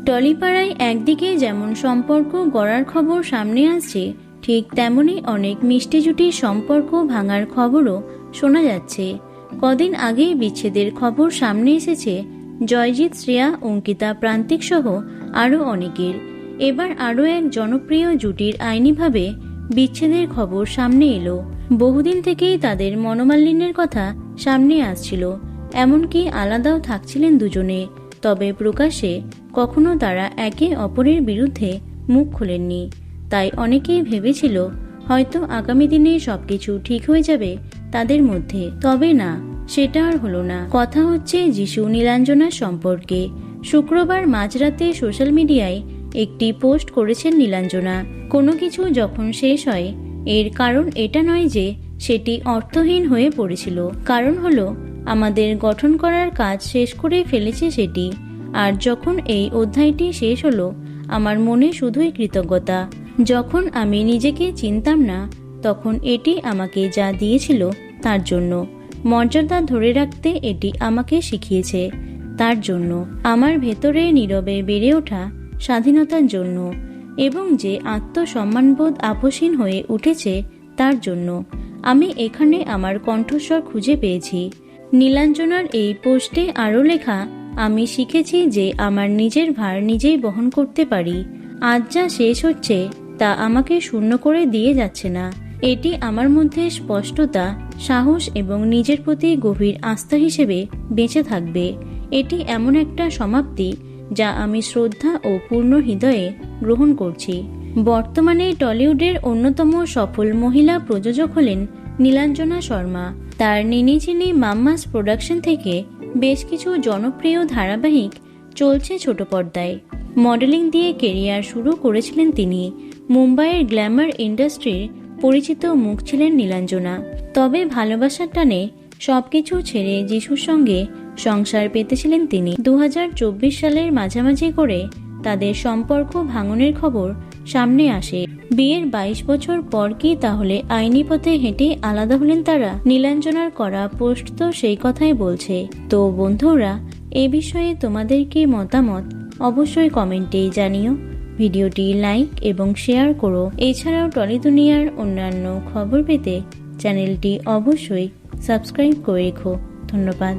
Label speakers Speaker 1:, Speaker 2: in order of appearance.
Speaker 1: টলিপাড়ায় একদিকে যেমন সম্পর্ক গড়ার খবর সামনে আসছে, ঠিক তেমনি অনেক মিষ্টি জুটির সম্পর্ক ভাঙার খবরও শোনা যাচ্ছে। কদিন আগেই বিচ্ছেদের খবর সামনে এসেছে জয়জিৎ, শ্রেয়া, অঙ্কিতা, প্রান্তিক সহ আরও অনেকের। এবার আরও এক জনপ্রিয় জুটির আইনিভাবে বিচ্ছেদের খবর সামনে এলো। বহুদিন থেকেই তাদের মনোমালিন্যের কথা সামনে আসছিল, এমনকি আলাদাও থাকছিলেন দুজনে। তবে প্রকাশ্যে কখনো তারা একে অপরের বিরুদ্ধে মুখ খোলেননি। তাই অনেকেই ভেবেছিল হয়তো আগামী দিনে সবকিছু ঠিক হয়ে যাবে তাদের মধ্যে। তবে না, সেটা আর হলো না। কথা হচ্ছে যিশু নীলাঞ্জনার সম্পর্কে। শুক্রবার মাঝরাতে সোশ্যাল মিডিয়ায় একটি পোস্ট করেছেন নীলাঞ্জনা। কোনো কিছু যখন শেষ হয়, এর কারণ এটা নয় যে সেটি অর্থহীন হয়ে পড়েছিল। কারণ হলো আমাদের গঠন করার কাজ শেষ করে ফেলেছে সেটি। আর যখন এই অধ্যায়টি শেষ হলো, আমার মনে শুধুই কৃতজ্ঞতা। যখন আমি নিজেকে চিনতাম না, তখন এটি আমাকে যা দিয়েছিল তার জন্য। মর্যাদা ধরে রাখতে এটি আমাকে শিখিয়েছে, তার জন্য। আমার ভেতরে নীরবে বেড়ে ওঠা স্বাধীনতার জন্য, এবং যে আত্মসম্মানবোধ আপসহীন হয়ে উঠেছে তার জন্য। আমি এখানে আমার কণ্ঠস্বর খুঁজে পেয়েছি। নীলাঞ্জনার এই পোস্টে আরও লেখা, আমি শিখেছি যে আমার নিজের ভার নিজেই বহন করতে পারি। আজ যা শেষ হচ্ছে তা আমাকে শূন্য করে দিয়ে যাচ্ছে না। এটি আমার মধ্যে স্পষ্টতা, সাহস এবং নিজের প্রতি গভীর আস্থা হিসেবে বেঁচে থাকবে। এটি এমন একটা সমাপ্তি যা আমি শ্রদ্ধা ও পূর্ণ হৃদয়ে গ্রহণ করছি। বর্তমানে টলিউডের অন্যতম সফল মহিলা প্রযোজক হলেন নীলাঞ্জনা শর্মা। তার নিনি চিনি মাম্মাস প্রোডাকশন থেকে বেশ কিছু জনপ্রিয় ধারাবাহিক চলছে ছোট পর্দায়। মডেলিং দিয়ে কেরিয়ার শুরু করেছিলেন তিনি। মুম্বাইয়ের গ্ল্যামার ইন্ডাস্ট্রির পরিচিত মুখ ছিলেন নীলাঞ্জনা। তবে ভালোবাসার টানে সবকিছু ছেড়ে যিশুর সঙ্গে সংসার পেতেছিলেন তিনি। 2024 সালের মাঝামাঝি করে তাদের সম্পর্ক ভাঙনের খবর সামনে আসে। বিয়ের 22 বছর পর কি তাহলে আইনি পথে হেঁটে আলাদা হলেন তারা? নীলাঞ্জনার করা পোস্ট তো সেই কথাই বলছে। তো বন্ধুরা, এ বিষয়ে তোমাদের কি মতামত অবশ্যই কমেন্টে জানিও। ভিডিওটি লাইক এবং শেয়ার করো। এছাড়াও টলি দুনিয়ার অন্যান্য খবর পেতে চ্যানেলটি অবশ্যই সাবস্ক্রাইব করে রেখো। ধন্যবাদ।